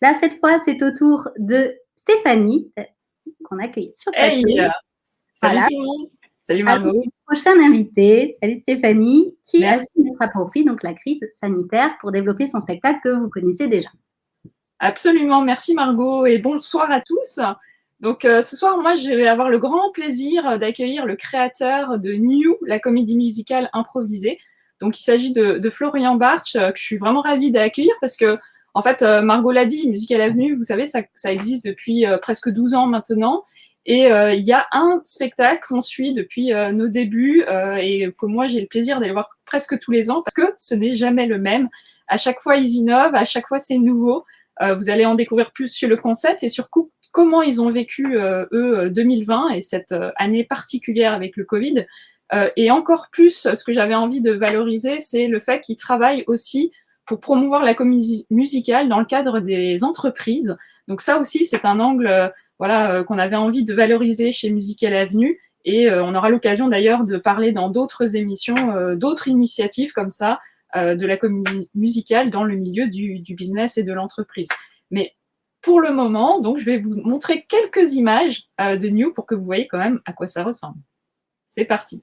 Là, cette fois, c'est au tour de Stéphanie, qu'on accueille sur le Hey! plateau. Salut Voilà. tout le monde! Salut Alors, Margot! prochaine invitée, salut Stéphanie, qui a su Merci. mettre à profit donc la crise sanitaire pour développer son spectacle que vous connaissez déjà. Absolument, merci Margot et bonsoir à tous. Donc ce soir, moi, je vais avoir le grand plaisir d'accueillir le créateur de New, la comédie musicale improvisée. Donc il s'agit de Florian Bartsch, que je suis vraiment ravie d'accueillir parce que, en fait, Margot l'a dit, Musical Avenue, vous savez, ça existe depuis presque 12 ans maintenant. Et il y a un spectacle qu'on suit depuis nos débuts et que moi, j'ai le plaisir d'aller voir presque tous les ans parce que ce n'est jamais le même. À chaque fois, ils innovent, à chaque fois, c'est nouveau. Vous allez en découvrir plus sur le concept et surtout comment ils ont vécu, eux, 2020 et cette année particulière avec le Covid. Et encore plus, ce que j'avais envie de valoriser, c'est le fait qu'ils travaillent aussi pour promouvoir la comédie musicale dans le cadre des entreprises. Donc ça aussi, c'est un angle qu'on avait envie de valoriser chez Musical Avenue. Et on aura l'occasion d'ailleurs de parler dans d'autres émissions, d'autres initiatives comme ça, de la comédie musicale dans le milieu du business et de l'entreprise. Mais pour le moment, donc, je vais vous montrer quelques images de New pour que vous voyez quand même à quoi ça ressemble. C'est parti.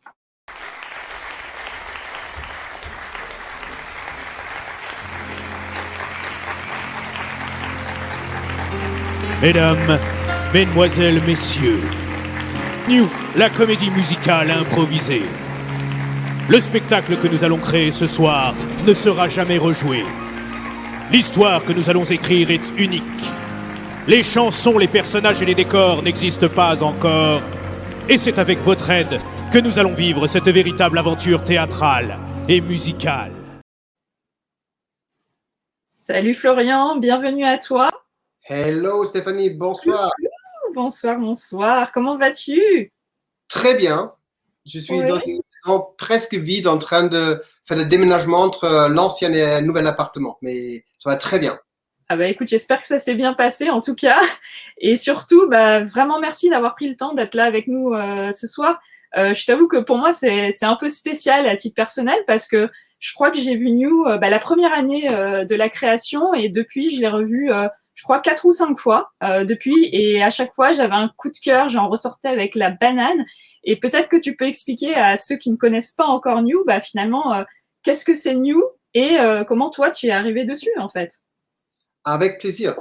Mesdames, Mesdemoiselles, Messieurs, New, la comédie musicale improvisée. Le spectacle que nous allons créer ce soir ne sera jamais rejoué. L'histoire que nous allons écrire est unique. Les chansons, les personnages et les décors n'existent pas encore. Et c'est avec votre aide que nous allons vivre cette véritable aventure théâtrale et musicale. Salut Florian, bienvenue à toi. Hello Stéphanie, bonsoir. Bonsoir, bonsoir. Comment vas-tu? Très bien. Je suis dans une maison presque vide en train de faire le déménagement entre l'ancien et le nouvel appartement. Mais ça va très bien. Ah bah écoute, j'espère que ça s'est bien passé en tout cas. Et surtout, vraiment merci d'avoir pris le temps d'être là avec nous ce soir. Je t'avoue que pour moi, c'est un peu spécial à titre personnel parce que je crois que j'ai vu New la première année de la création et depuis, je l'ai revu je crois 4 ou 5 fois depuis et à chaque fois, j'avais un coup de cœur, j'en ressortais avec la banane. Et peut-être que tu peux expliquer à ceux qui ne connaissent pas encore New, finalement, qu'est-ce que c'est New et comment toi, tu es arrivé dessus en fait? Avec plaisir.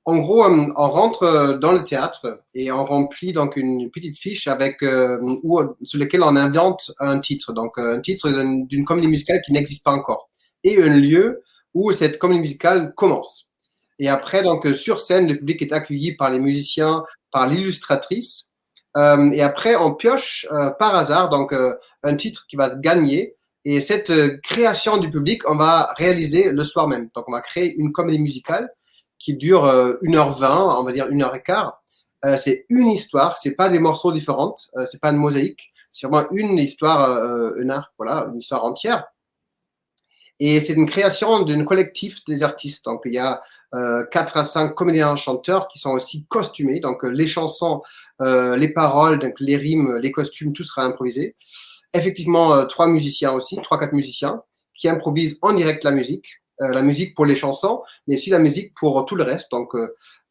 En gros, on rentre dans le théâtre et on remplit donc une petite fiche avec sur laquelle on invente un titre. Donc un titre d'une comédie musicale qui n'existe pas encore et un lieu où cette comédie musicale commence. Et après, donc sur scène, le public est accueilli par les musiciens, par l'illustratrice. Et après, on pioche par hasard donc un titre qui va gagner. Et cette création du public, on va réaliser le soir même. Donc, on va créer une comédie musicale qui dure 1h20, on va dire 1h15. C'est une histoire, c'est pas des morceaux différents, c'est pas une mosaïque, c'est vraiment une histoire, voilà, une histoire entière. Et c'est une création d'un collectif des artistes. Donc, il y a 4 à 5 comédiens chanteurs qui sont aussi costumés. Donc, les chansons, les paroles, donc les rimes, les costumes, tout sera improvisé. Effectivement, 3 musiciens aussi, 3-4 musiciens qui improvisent en direct la musique pour les chansons, mais aussi la musique pour tout le reste, donc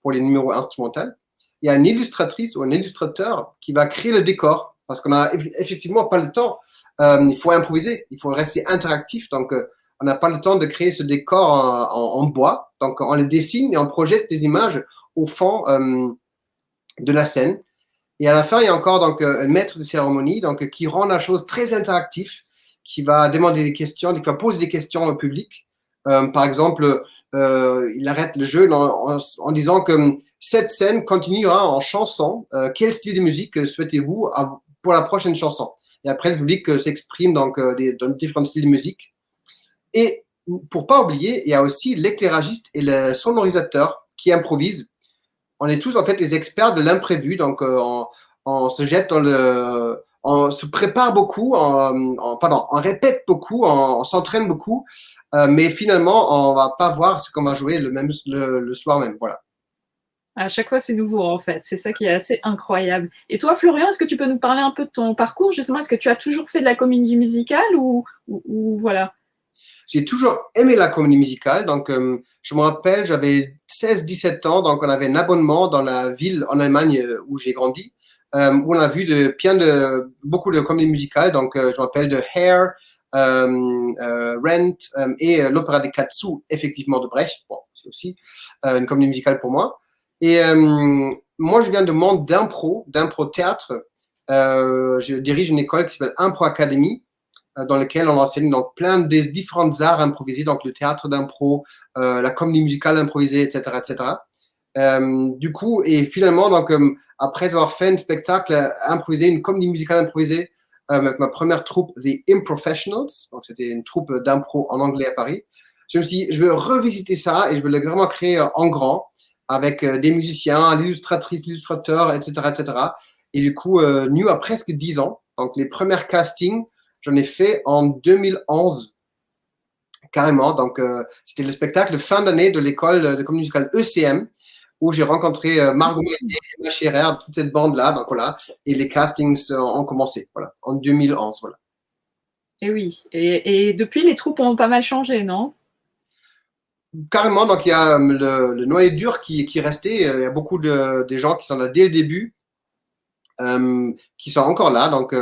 pour les numéros instrumentaux. Il y a une illustratrice ou un illustrateur qui va créer le décor, parce qu'on n'a effectivement pas le temps. Il faut improviser, il faut rester interactif, donc on n'a pas le temps de créer ce décor en bois. Donc on le dessine et on projette des images au fond de la scène. Et à la fin, il y a encore donc un maître de cérémonie donc qui rend la chose très interactive, qui va demander des questions, qui va poser des questions au public. Par exemple, il arrête le jeu en disant que cette scène continuera en chanson. Quel style de musique souhaitez-vous pour la prochaine chanson? Et après, le public s'exprime donc dans différents styles de musique. Et pour pas oublier, il y a aussi l'éclairagiste et le sonorisateur qui improvisent. On est tous en fait les experts de l'imprévu, donc on se jette on se prépare beaucoup, on répète beaucoup, on s'entraîne beaucoup, mais finalement on va pas voir ce qu'on va jouer le soir même, voilà. À chaque fois, c'est nouveau en fait. C'est ça qui est assez incroyable. Et toi, Florian, est-ce que tu peux nous parler un peu de ton parcours justement? Est-ce que tu as toujours fait de la comédie musicale ou voilà? j'ai toujours aimé la comédie musicale. Donc, je me rappelle, j'avais 16-17 ans, donc on avait un abonnement dans la ville en Allemagne où j'ai grandi, où on a vu beaucoup de comédies musicales. Donc, je me rappelle de Hair, Rent et l'opéra des Katsu, effectivement, de Brecht. Bon, c'est aussi une comédie musicale pour moi. Et moi, je viens de monde d'impro théâtre. Je dirige une école qui s'appelle Impro Academy, dans laquelle on enseigne donc plein des différents arts improvisés, donc le théâtre d'impro, la comédie musicale improvisée, etc., etc. Du coup, et finalement, donc après avoir fait un spectacle improvisé, une comédie musicale improvisée, avec ma première troupe, The Improfessionals, donc c'était une troupe d'impro en anglais à Paris. Je me suis dit, je veux revisiter ça et je veux le vraiment créer en grand, avec des musiciens, l'illustratrice, l'illustrateur, etc., etc. Et du coup, New a presque 10 ans. Donc, les premiers castings, j'en ai fait en 2011, carrément. Donc, c'était le spectacle de fin d'année de l'école de comédie musicale ECM, où j'ai rencontré Margot Meillet, Emma Scherer, toute cette bande-là. Donc, voilà. Et les castings ont commencé, voilà, en 2011, voilà. Et oui. Et depuis, les troupes ont pas mal changé, non? Carrément. Donc, il y a le noyau dur qui est resté. Il y a beaucoup de gens qui sont là dès le début, qui sont encore là. Donc,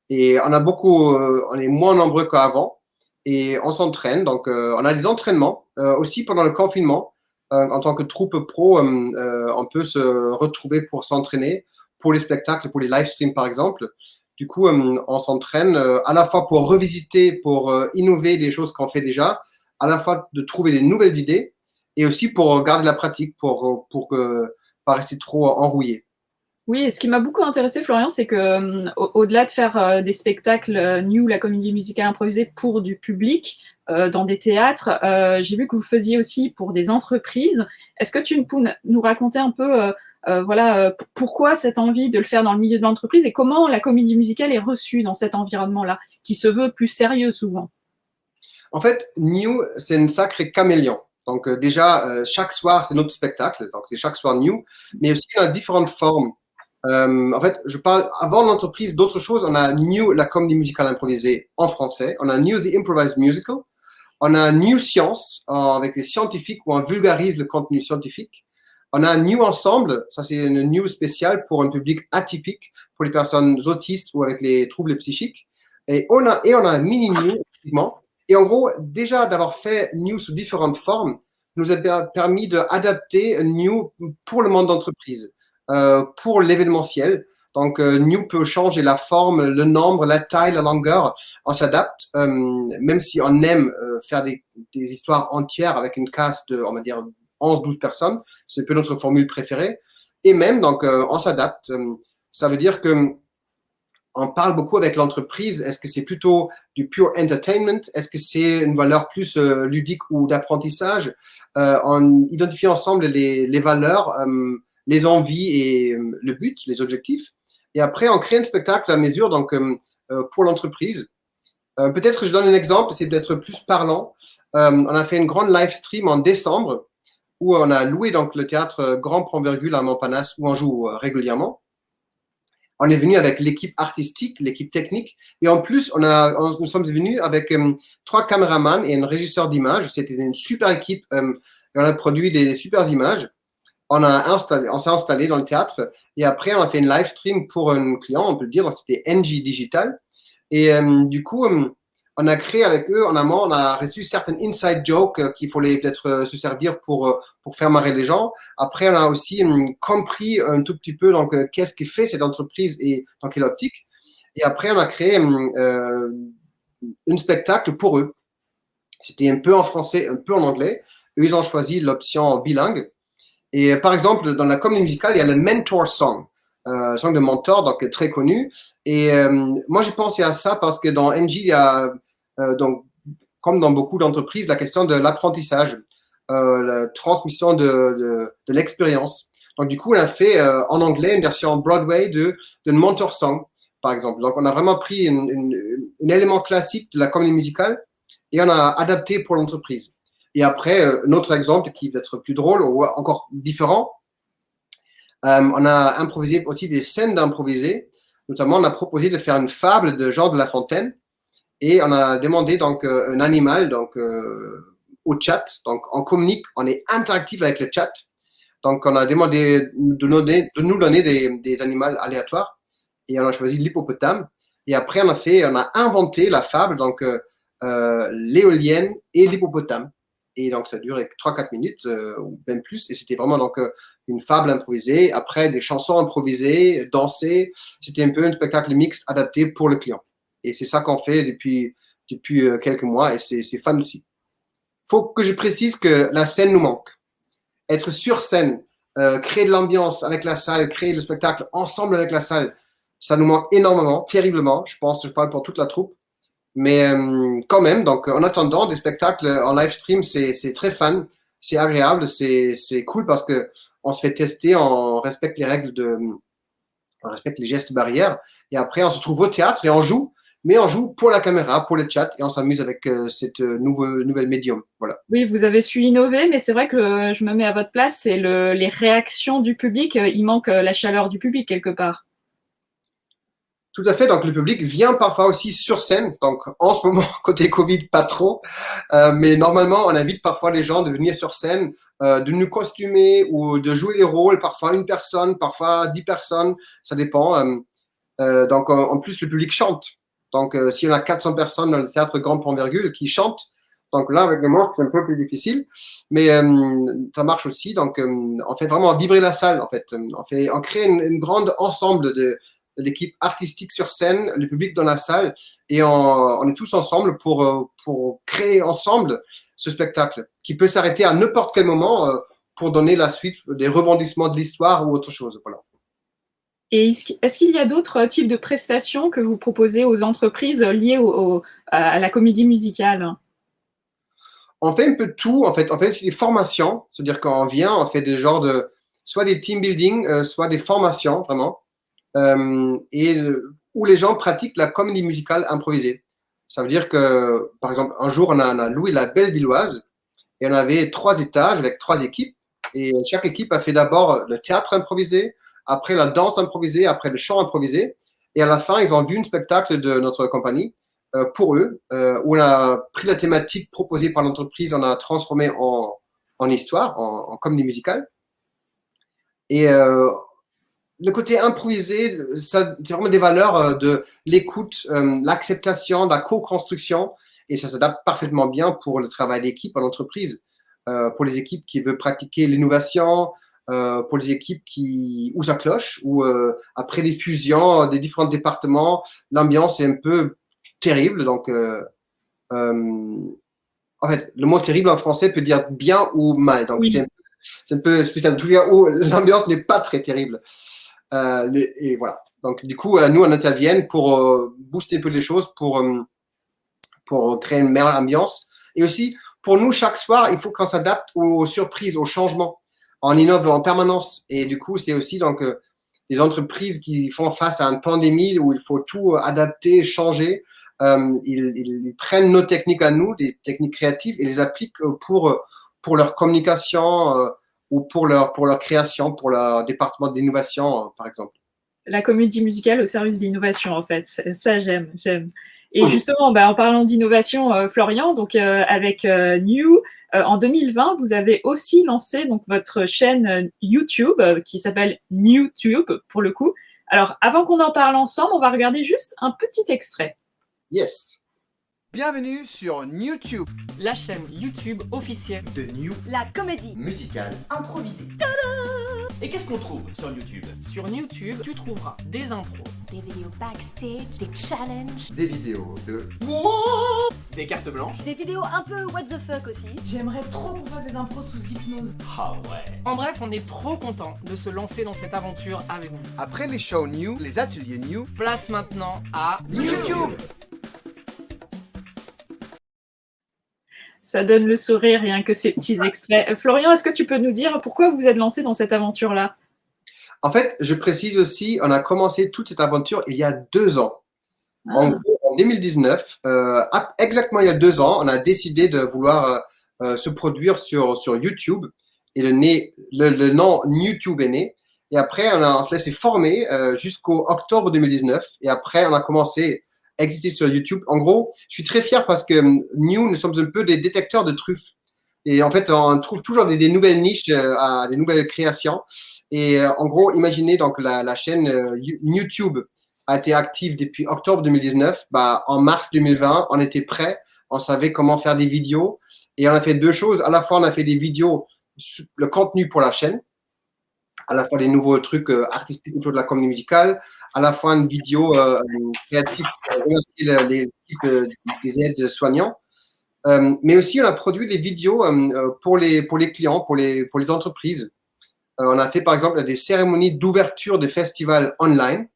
et on a on est moins nombreux qu'avant. Et on s'entraîne. Donc, on a des entraînements aussi pendant le confinement. En tant que troupe pro, on peut se retrouver pour s'entraîner pour les spectacles, pour les live streams par exemple. Du coup, on s'entraîne à la fois pour revisiter, pour innover des choses qu'on fait déjà, à la fois de trouver des nouvelles idées et aussi pour garder la pratique, pour pas rester trop enrouillé. Oui, et ce qui m'a beaucoup intéressé, Florian, c'est que au-delà de faire des spectacles New, la comédie musicale improvisée pour du public, dans des théâtres, j'ai vu que vous faisiez aussi pour des entreprises. Est-ce que tu peux nous raconter un peu pourquoi cette envie de le faire dans le milieu de l'entreprise et comment la comédie musicale est reçue dans cet environnement-là, qui se veut plus sérieux souvent? En fait, New, c'est une sacrée caméléon. Donc déjà, chaque soir, c'est notre spectacle. Donc c'est chaque soir New, mais aussi dans différentes formes. En fait, je parle avant l'entreprise d'autres choses. On a New, la comédie musicale improvisée en français. On a New, the Improvised Musical. On a New Science, avec les scientifiques où on vulgarise le contenu scientifique. On a New Ensemble, ça c'est une New spéciale pour un public atypique, pour les personnes autistes ou avec les troubles psychiques. Et on a Mini New, effectivement. Et en gros, déjà d'avoir fait New sous différentes formes, nous a permis d'adapter New pour le monde d'entreprise, pour l'événementiel. Donc, New peut changer la forme, le nombre, la taille, la longueur. On s'adapte, même si on aime faire des histoires entières avec une cast de, on va dire, 11-12 personnes. C'est un peu notre formule préférée. Et même, donc, on s'adapte. Ça veut dire que on parle beaucoup avec l'entreprise. Est-ce que c'est plutôt du pure entertainment? Est-ce que c'est une valeur plus ludique ou d'apprentissage? On identifie ensemble les valeurs, les envies et le but, les objectifs. Et après, on crée un spectacle à mesure donc, pour l'entreprise. Peut-être que je donne un exemple, c'est d'être plus parlant. On a fait une grande live stream en décembre où on a loué donc, le théâtre Grand Point-Virgule à Montparnasse où on joue régulièrement. On est venu avec l'équipe artistique, l'équipe technique, et en plus, nous sommes venus avec 3 caméramans et un régisseur d'images. C'était une super équipe. Et on a produit des super images. On s'est installé dans le théâtre et après, on a fait une live stream pour un client, on peut le dire, c'était NG Digital. Et du coup, on a créé avec eux en amont, on a reçu certaines inside jokes qu'il fallait peut-être se servir pour faire marrer les gens. Après, on a aussi compris un tout petit peu donc qu'est-ce qui fait cette entreprise et dans quelle optique. Et après, on a créé un spectacle pour eux. C'était un peu en français, un peu en anglais. Eux, ils ont choisi l'option bilingue. Et par exemple, dans la comédie musicale, il y a le Mentor Song, song de mentor, donc très connu. Et moi, j'ai pensé à ça parce que dans NG, il y a, donc, comme dans beaucoup d'entreprises, la question de l'apprentissage, la transmission de l'expérience. Donc, du coup, on a fait en anglais une version Broadway de Mentor Song, par exemple. Donc, on a vraiment pris un élément classique de la comédie musicale et on a adapté pour l'entreprise. Et après, un autre exemple qui va être plus drôle ou encore différent, on a improvisé aussi des scènes d'improviser. Notamment, on a proposé de faire une fable de Jean de La Fontaine. et on a demandé donc un animal donc au chat. Donc on communique, on est interactif avec le chat. Donc on a demandé de nous donner des animaux aléatoires et on a choisi l'hippopotame. Et après on a inventé la fable donc l'éolienne et l'hippopotame. Et donc ça durait 3-4 minutes ou même plus. Et c'était vraiment donc une fable improvisée. Après des chansons improvisées, dansées. C'était un peu un spectacle mixte adapté pour le client. Et c'est ça qu'on fait depuis quelques mois et c'est fun aussi. Faut que je précise que la scène nous manque. Être sur scène, créer de l'ambiance avec la salle, créer le spectacle ensemble avec la salle, ça nous manque énormément, terriblement. Je pense que je parle pour toute la troupe. Mais quand même, donc en attendant, des spectacles en live stream, c'est très fun, c'est agréable, c'est cool parce que on se fait tester, on respecte les règles on respecte les gestes barrières et après on se trouve au théâtre et on joue, mais on joue pour la caméra, pour le chat et on s'amuse avec cette nouvelle médium. Voilà. Oui, vous avez su innover, mais c'est vrai que je me mets à votre place, c'est les réactions du public, il manque la chaleur du public quelque part. Tout à fait. Donc, le public vient parfois aussi sur scène. Donc, en ce moment, côté Covid, pas trop. Mais normalement, on invite parfois les gens de venir sur scène, de nous costumer ou de jouer les rôles. Parfois une personne, parfois 10 personnes. Ça dépend. Donc, en plus, le public chante. Donc, si on a 400 personnes dans le théâtre Grand Point Virgule qui chantent, donc là, avec le masque, c'est un peu plus difficile. Mais ça marche aussi. Donc, on fait vraiment vibrer la salle, en fait. On crée une grande ensemble de l'équipe artistique sur scène, le public dans la salle, et on est tous ensemble pour créer ensemble ce spectacle qui peut s'arrêter à n'importe quel moment pour donner la suite des rebondissements de l'histoire ou autre chose. Voilà. Et est-ce qu'il y a d'autres types de prestations que vous proposez aux entreprises liées à la comédie musicale? On fait un peu de tout. En fait, c'est des formations, c'est-à-dire quand on vient, on fait des genres de soit des team building, soit des formations vraiment. Où les gens pratiquent la comédie musicale improvisée. Ça veut dire que, par exemple, un jour, on a loué la Bellevilloise et on avait 3 étages avec 3 équipes. Et chaque équipe a fait d'abord le théâtre improvisé, après la danse improvisée, après le chant improvisé. Et à la fin, ils ont vu un spectacle de notre compagnie pour eux, où on a pris la thématique proposée par l'entreprise, on a transformé en histoire, en comédie musicale. Et le côté improvisé, c'est vraiment des valeurs de l'écoute, l'acceptation, de la co-construction, et ça s'adapte parfaitement bien pour le travail d'équipe en entreprise, pour les équipes qui veulent pratiquer l'innovation, pour les équipes où ça cloche, où après les fusions des différents départements, l'ambiance est un peu terrible. Donc, en fait, le mot terrible en français peut dire bien ou mal. Donc, oui. C'est un peu spécial. En tout cas, où l'ambiance n'est pas très terrible. Et voilà. Donc, du coup, nous, on intervient pour booster un peu les choses, pour créer une meilleure ambiance. Et aussi, pour nous, chaque soir, il faut qu'on s'adapte aux surprises, aux changements. On innove en permanence. Et du coup, c'est aussi donc les entreprises qui font face à une pandémie où il faut tout adapter, changer. Ils prennent nos techniques à nous, des techniques créatives, et les appliquent pour leur communication ou pour leur création, pour leur département d'innovation, par exemple. La comédie musicale au service de l'innovation, en fait. Ça, j'aime. Et justement, en parlant d'innovation, Florian, donc avec New, en 2020, vous avez aussi lancé donc votre chaîne YouTube qui s'appelle NewTube pour le coup. Alors, avant qu'on en parle ensemble, on va regarder juste un petit extrait. Yes. Bienvenue sur NewTube, la chaîne YouTube officielle de New, la comédie musicale improvisée. Et qu'est-ce qu'on trouve sur YouTube? Sur YouTube, tu trouveras des intros, des vidéos backstage, des challenges, des vidéos de des cartes blanches, des vidéos un peu what the fuck aussi. J'aimerais trop qu'on fasse des impros sous hypnose. Ah ouais. En bref, on est trop content de se lancer dans cette aventure avec vous. Après les shows New, les ateliers New, place maintenant à NewTube. Ça donne le sourire rien que ces petits extraits. Florian, est-ce que tu peux nous dire pourquoi vous vous êtes lancé dans cette aventure-là? En fait, je précise aussi, on a commencé toute cette aventure il y a 2 ans. En 2019, exactement il y a 2 ans, on a décidé de vouloir se produire sur YouTube. Et le nom NewTube est né. Et après, on se laissé former jusqu'au octobre 2019. Et après, on a commencé exister sur YouTube. En gros, je suis très fier parce que nous sommes un peu des détecteurs de truffes. Et en fait, on trouve toujours des nouvelles niches, des nouvelles créations. Et en gros, imaginez donc la chaîne YouTube a été active depuis octobre 2019. Bah, en mars 2020, on était prêt, on savait comment faire des vidéos. Et on a fait deux choses. À la fois, on a fait des vidéos, le contenu pour la chaîne, à la fois des nouveaux trucs artistiques autour de la comédie musicale, à la fois une vidéo créative pour remercier les équipes des aides-soignants. Mais aussi, on a produit des vidéos pour les clients, pour les entreprises. On a fait, par exemple, des cérémonies d'ouverture de festivals online.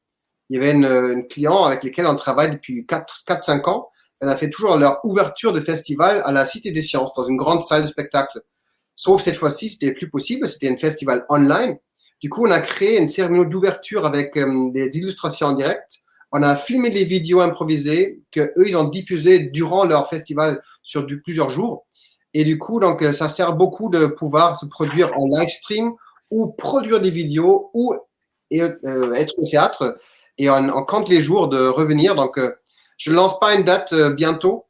Il y avait une client avec laquelle on travaille depuis 4-5 ans. On a fait toujours leur ouverture de festival à la Cité des Sciences, dans une grande salle de spectacle. Sauf cette fois-ci, c'était plus possible, c'était un festival online. Du coup, on a créé une cérémonie d'ouverture avec des illustrations en direct. On a filmé des vidéos improvisées que eux ils ont diffusées durant leur festival sur plusieurs jours. Et du coup, donc, ça sert beaucoup de pouvoir se produire en live stream ou produire des vidéos ou être au théâtre. Et on compte les jours de revenir. Donc, je ne lance pas une date bientôt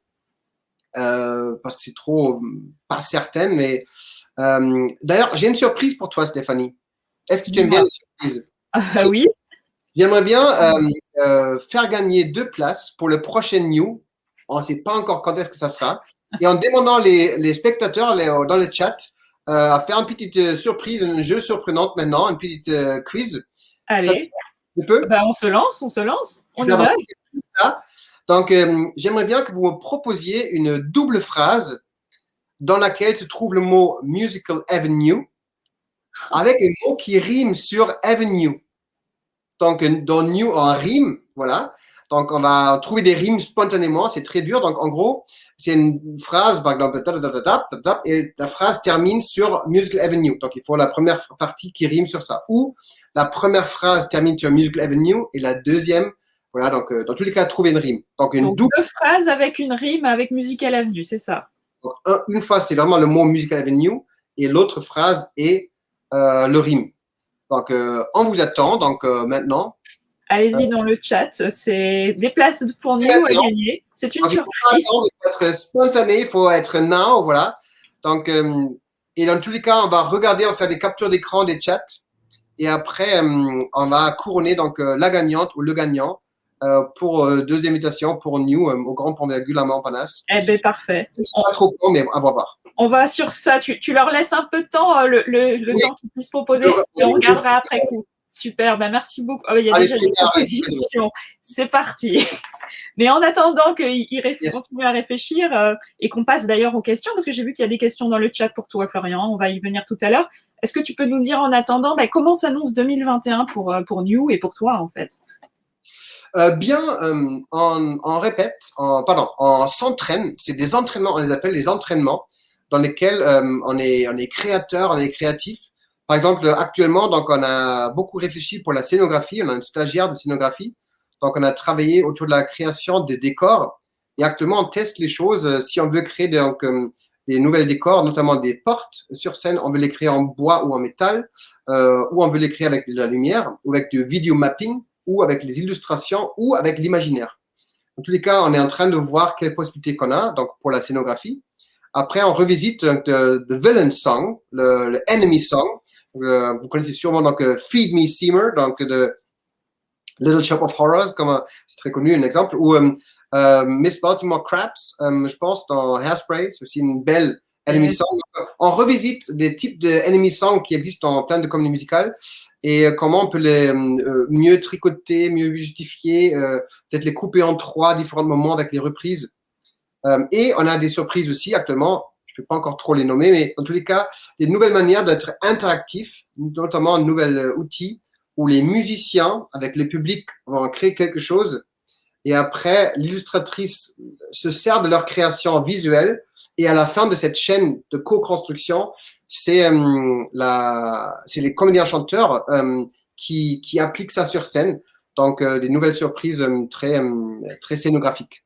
parce que c'est trop pas certaine. Mais d'ailleurs, j'ai une surprise pour toi, Stéphanie. Est-ce que tu aimes bien les surprises? Oui. J'aimerais bien faire gagner 2 places pour le prochain New. On ne sait pas encore quand est-ce que ça sera. Et en demandant les spectateurs dans le chat à faire une petite surprise, un jeu surprenant maintenant, une petite quiz. Allez. Tu peux? On se lance. On y va. Donc, j'aimerais bien que vous me proposiez une double phrase dans laquelle se trouve le mot Musical Avenue avec un mot qui rime sur Avenue. Donc, dans New en rime, voilà. Donc, on va trouver des rimes spontanément, c'est très dur. Donc, en gros, c'est une phrase, par exemple, et la phrase termine sur Musical Avenue. Donc, il faut la première partie qui rime sur ça. Ou la première phrase termine sur Musical Avenue et la deuxième, voilà. Donc, dans tous les cas, trouver une rime. Donc, Deux phrases avec une rime avec Musical Avenue, c'est ça. Donc, une fois, c'est vraiment le mot Musical Avenue et l'autre phrase est le rime. Donc, on vous attend. Donc, maintenant. Allez-y dans le chat. C'est des places pour nous à gagner. C'est une surprise. Il faut être spontané, il faut être now, voilà. Donc, et dans tous les cas, on va regarder, on va faire des captures d'écran des chats. Et après, on va couronner donc la gagnante ou le gagnant pour 2 invitations pour New au Grand Pont-Virgule à Montparnasse. Eh bien, parfait. C'est pas trop con, mais on va voir. On va sur ça. Tu leur laisses un peu de temps, le temps qu'ils puissent proposer, et on regardera après coup. Super, merci beaucoup. Il y a déjà des propositions. C'est parti. Mais en attendant qu'ils continuent à réfléchir et qu'on passe d'ailleurs aux questions, parce que j'ai vu qu'il y a des questions dans le chat pour toi, Florian. On va y venir tout à l'heure. Est-ce que tu peux nous dire en attendant comment s'annonce 2021 pour New et pour toi, en fait? On répète, on s'entraîne. C'est des entraînements, on les appelle les entraînements, dans lesquels on est créateur, on est créatif. Par exemple, actuellement, donc, on a beaucoup réfléchi pour la scénographie. On a une stagiaire de scénographie. Donc, on a travaillé autour de la création de décors. Et actuellement, on teste les choses. Si on veut créer des nouvelles décors, notamment des portes sur scène, on veut les créer en bois ou en métal, ou on veut les créer avec de la lumière, ou avec du video mapping, ou avec les illustrations, ou avec l'imaginaire. En tous les cas, on est en train de voir quelles possibilités qu'on a donc, pour la scénographie. Après, on revisite the villain song, le enemy song. Vous connaissez sûrement donc Feed Me Seymour, donc de Little Shop of Horrors, comme c'est très connu, un exemple, ou Miss Baltimore Craps, je pense, dans Hairspray, c'est aussi une belle enemy song. Donc, on revisite des types de enemy songs qui existent dans plein de comédies musicales et comment on peut les mieux tricoter, mieux justifier, peut-être les couper en 3 différents moments avec les reprises. Et on a des surprises aussi actuellement. Je ne peux pas encore trop les nommer, mais en tous les cas, des nouvelles manières d'être interactifs, notamment un nouvel outil où les musiciens, avec le public, vont créer quelque chose. Et après, l'illustratrice se sert de leur création visuelle. Et à la fin de cette chaîne de co-construction, c'est les comédiens-chanteurs qui appliquent ça sur scène. Donc, des nouvelles surprises très scénographiques.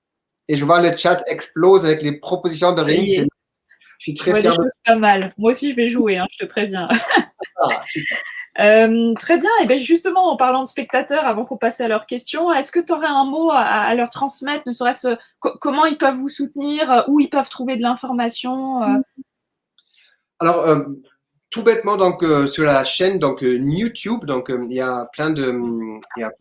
Et je vois le chat explose avec les propositions de rimes. Je suis très fier. Des choses pas mal. Moi aussi, je vais jouer, je te préviens. Très bien. Et bien justement, en parlant de spectateurs, avant qu'on passe à leurs questions, est-ce que tu aurais un mot à leur transmettre, ne serait-ce comment ils peuvent vous soutenir, où ils peuvent trouver de l'information Alors, tout bêtement, donc sur la chaîne donc YouTube, donc il y a plein de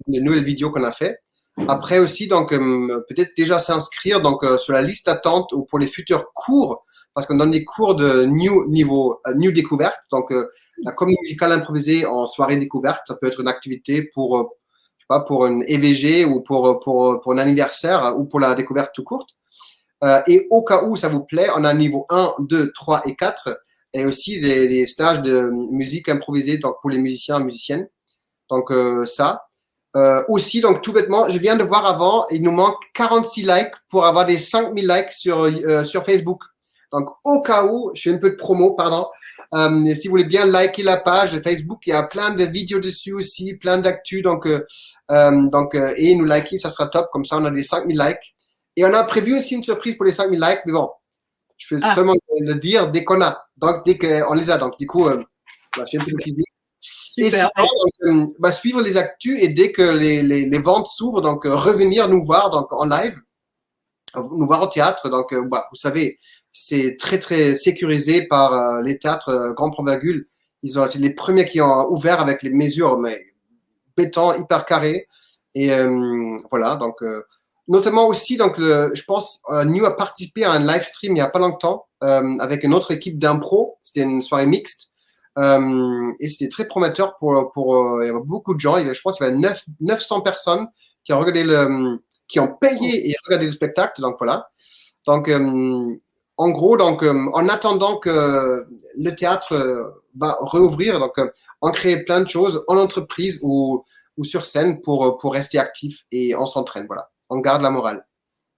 nouvelles vidéos qu'on a fait. Après aussi, donc peut-être déjà s'inscrire donc sur la liste d'attente ou pour les futurs cours, parce qu'on donne des cours de new découverte. Donc la comédie musicale improvisée en soirée découverte, ça peut être une activité pour je sais pas, pour une EVG ou pour un anniversaire ou pour la découverte tout courte. Et au cas où ça vous plaît, on a niveau 1, 2, 3 et 4 et aussi des stages de musique improvisée donc pour les musiciens et musiciennes. Donc ça. Aussi, donc tout bêtement, je viens de voir avant, il nous manque 46 likes pour avoir des 5000 likes sur Facebook. Donc au cas où, je fais un peu de promo, pardon. Si vous voulez bien liker la page de Facebook, il y a plein de vidéos dessus aussi, plein d'actu. Donc, et nous liker, ça sera top. Comme ça, on a des 5000 likes. Et on a prévu aussi une surprise pour les 5000 likes, mais bon, je peux seulement le dire dès qu'on a. Donc, dès qu'on les a. Donc, du coup, je fais un peu de teasing. Et sinon, donc, suivre les actus et dès que les ventes s'ouvrent, donc revenir nous voir donc en live, nous voir au théâtre. Donc, vous savez, c'est très très sécurisé par les théâtres grande envergure. C'est les premiers qui ont ouvert avec les mesures mais béton hyper carré. Et voilà, donc notamment aussi, donc je pense, New a participé à un live stream il n'y a pas longtemps avec une autre équipe d'impro. C'était une soirée mixte. Et c'était très prometteur pour il y avait beaucoup de gens. Je pense qu'il y avait 900 personnes qui ont regardé qui ont payé et regardé le spectacle. Donc voilà. Donc en gros, donc en attendant que le théâtre va réouvrir, donc on crée plein de choses en entreprise ou sur scène pour rester actif et on s'entraîne. Voilà. On garde la morale.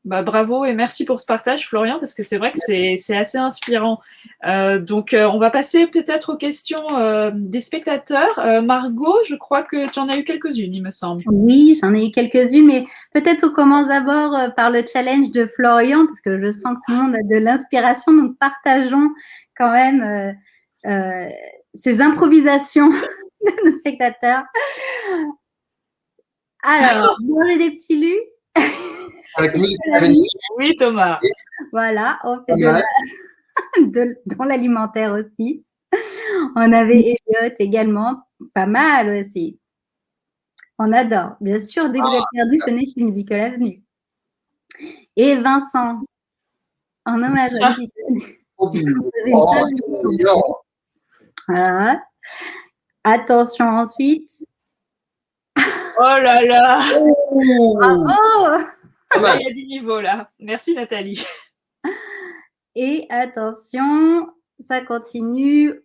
Bah, bravo et merci pour ce partage, Florian, parce que c'est vrai que c'est assez inspirant. Donc, on va passer peut-être aux questions des spectateurs. Margot, je crois que tu en as eu quelques-unes, il me semble. Oui, j'en ai eu quelques-unes, mais peut-être on commence d'abord par le challenge de Florian, parce que je sens que tout le monde a de l'inspiration, donc partageons quand même ces improvisations de nos spectateurs. Alors, manger des petits lus. Avec musique. Oui, Thomas. Voilà, on fait dans l'alimentaire aussi. On avait Elliot également, pas mal aussi. On adore. Bien sûr, dès que vous êtes perdu, venez chez Musical Avenue. Et Vincent, en hommage à Musical Avenue. Voilà. Attention ensuite. Oh là là! Bravo! Il y a du niveau là. Merci Nathalie. Et attention, ça continue.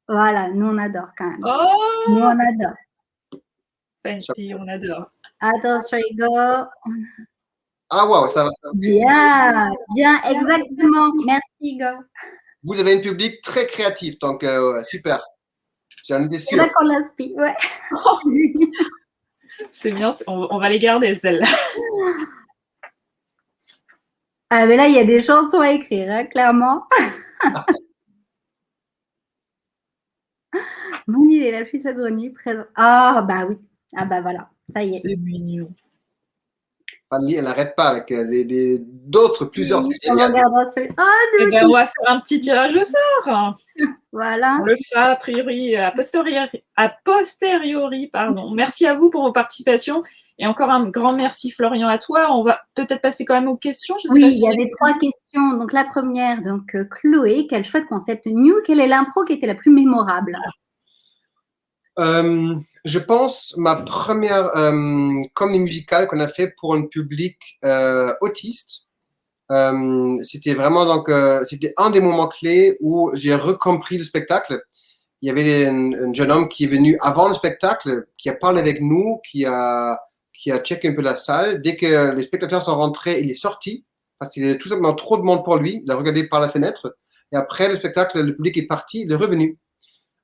Voilà, nous on adore quand même. Oh! Nous on adore. Fancy, on adore. Attention Igor. Ah waouh, ça va. Bien, bien, exactement. Merci Igor. Vous avez un public très créatif, donc super. J'en étais sûr. C'est là qu'on l'inspire, ouais. C'est bien, on va les garder celles-là. Ah mais là, il y a des chansons à écrire, hein, clairement. Mon idée, la fille saugrenue présente. Ah bah oui. Ah bah voilà, ça y est. C'est mignon. Fanny, elle n'arrête pas avec plusieurs. Oui, on regardera celui. Ah, Eh ben, on va faire un petit tirage au sort. Voilà. On le fera a posteriori, pardon. Merci à vous pour vos participations. Et encore un grand merci, Florian, à toi. On va peut-être passer quand même aux questions. Oui, il y avait 3 questions. Donc, la première, donc Chloé, quel chouette concept new. Quelle est l'impro qui était la plus mémorable? Je pense ma première comédie musicale qu'on a fait pour un public autiste. C'était vraiment donc c'était un des moments clés où j'ai recompris le spectacle. Il y avait un jeune homme qui est venu avant le spectacle, qui a parlé avec nous, qui a checké un peu la salle. Dès que les spectateurs sont rentrés, il est sorti parce qu'il y avait tout simplement trop de monde pour lui. Il a regardé par la fenêtre et après le spectacle, le public est parti, il est revenu.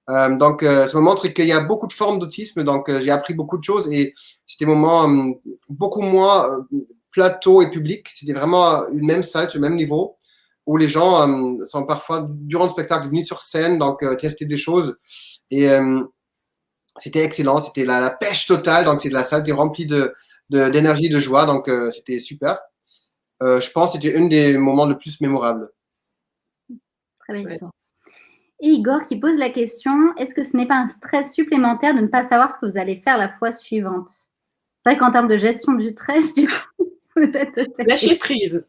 Donc, ça me montre qu'il y a beaucoup de formes d'autisme. Donc, j'ai appris beaucoup de choses et c'était un moment beaucoup moins plateau et public. C'était vraiment une même salle, sur le même niveau, où les gens sont parfois, durant le spectacle, venus sur scène, donc tester des choses. Et c'était excellent, c'était la pêche totale, donc c'est la salle était remplie d'énergie, de joie, donc c'était super. Je pense que c'était un des moments les plus mémorables. Très belle histoire. Et Igor qui pose la question, est-ce que ce n'est pas un stress supplémentaire de ne pas savoir ce que vous allez faire la fois suivante? C'est vrai qu'en termes de gestion du stress, du coup, vous êtes Lâcher prise.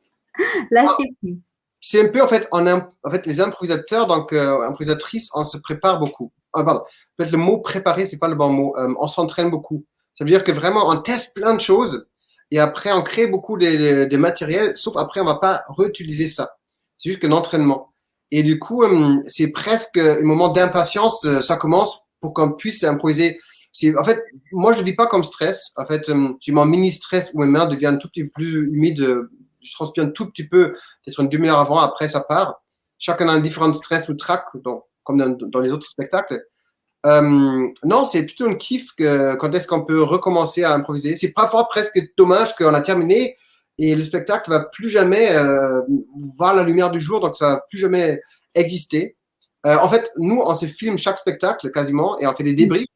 Lâcher prise. C'est un peu, en fait, les improvisateurs, donc improvisatrices, on se prépare beaucoup. Pardon, peut-être le mot préparer, c'est pas le bon mot. On s'entraîne beaucoup. Ça veut dire que vraiment, on teste plein de choses et après, on crée beaucoup des matériels, sauf après, on va pas réutiliser ça. C'est juste qu'un entraînement. Et du coup, c'est presque un moment d'impatience. Ça commence pour qu'on puisse improviser. En fait, moi, je ne le vis pas comme stress. En fait, j'ai mon mini-stress où mes mains deviennent un tout petit peu plus humides. Je transpire un tout petit peu, peut-être une demi-heure avant, après, ça part. Chacun a un différent stress ou trac, comme dans les autres spectacles. Non, c'est plutôt un kiff quand est-ce qu'on peut recommencer à improviser. C'est parfois presque dommage qu'on a terminé et le spectacle va plus jamais voir la lumière du jour, donc ça va plus jamais exister. En fait, nous, on se filme chaque spectacle quasiment et on fait des débriefs.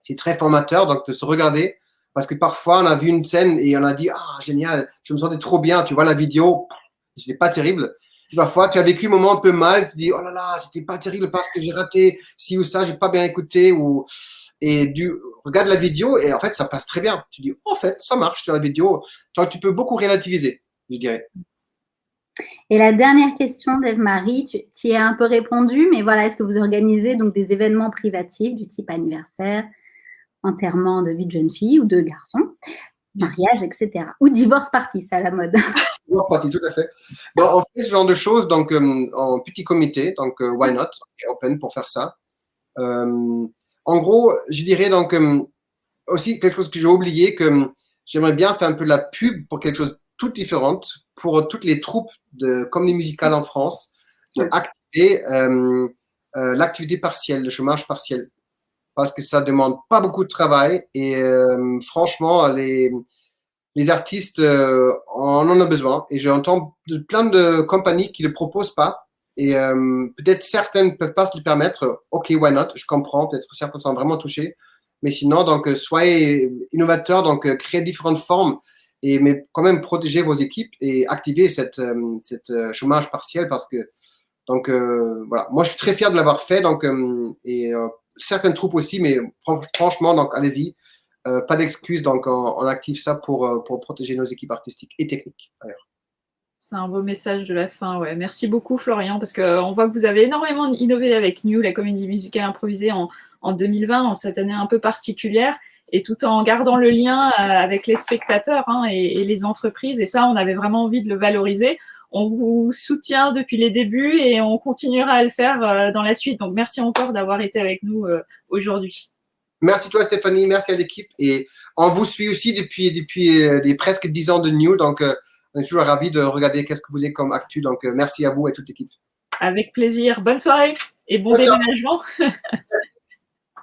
C'est très formateur, donc de se regarder, parce que parfois on a vu une scène et on a dit ah génial, je me sentais trop bien. Tu vois la vidéo, c'était pas terrible. Parfois, tu as vécu un moment un peu mal, tu te dis oh là là, c'était pas terrible parce que j'ai raté ci ou ça, j'ai pas bien écouté regarde la vidéo et en fait ça passe très bien. Tu dis en fait ça marche sur la vidéo. Donc tu peux beaucoup relativiser, je dirais. Et la dernière question d'Ève-Marie, tu y as un peu répondu, mais voilà, est-ce que vous organisez donc des événements privatifs du type anniversaire, enterrement de vie de jeune fille ou de garçon, mariage, etc. Ou divorce party, c'est à la mode. Divorce party, tout à fait. Bon, on fait ce genre de choses donc en petit comité, donc why not, open pour faire ça. En gros, je dirais donc aussi quelque chose que j'ai oublié, que j'aimerais bien faire un peu de la pub pour quelque chose de tout différente pour toutes les troupes de comédie musicale en France, d'activer l'activité partielle, le chômage partiel, parce que ça demande pas beaucoup de travail et franchement, les artistes on en a besoin et j'entends plein de compagnies qui ne le proposent pas et peut-être certaines ne peuvent pas se le permettre. Ok, why not? Je comprends, peut-être certains sont vraiment touchés. Mais sinon, donc, soyez innovateurs, donc, créez différentes formes, mais quand même protégez vos équipes et activez cette chômage partiel parce que, donc, voilà. Moi, je suis très fier de l'avoir fait, donc, certaines troupes aussi, mais franchement, donc, allez-y. Pas d'excuses, donc, on active ça pour protéger nos équipes artistiques et techniques, d'ailleurs. C'est un beau message de la fin, ouais. Merci beaucoup, Florian, parce qu'on voit que vous avez énormément innové avec New, la comédie musicale improvisée en 2020, en cette année un peu particulière, et tout en gardant le lien avec les spectateurs et les entreprises. Et ça, on avait vraiment envie de le valoriser. On vous soutient depuis les débuts et on continuera à le faire dans la suite. Donc, merci encore d'avoir été avec nous aujourd'hui. Merci toi, Stéphanie. Merci à l'équipe. Et on vous suit aussi depuis les presque 10 ans de New. Donc, on est toujours ravis de regarder qu'est-ce que vous avez comme actu. Donc, merci à vous et toute l'équipe. Avec plaisir. Bonne soirée et bon déménagement.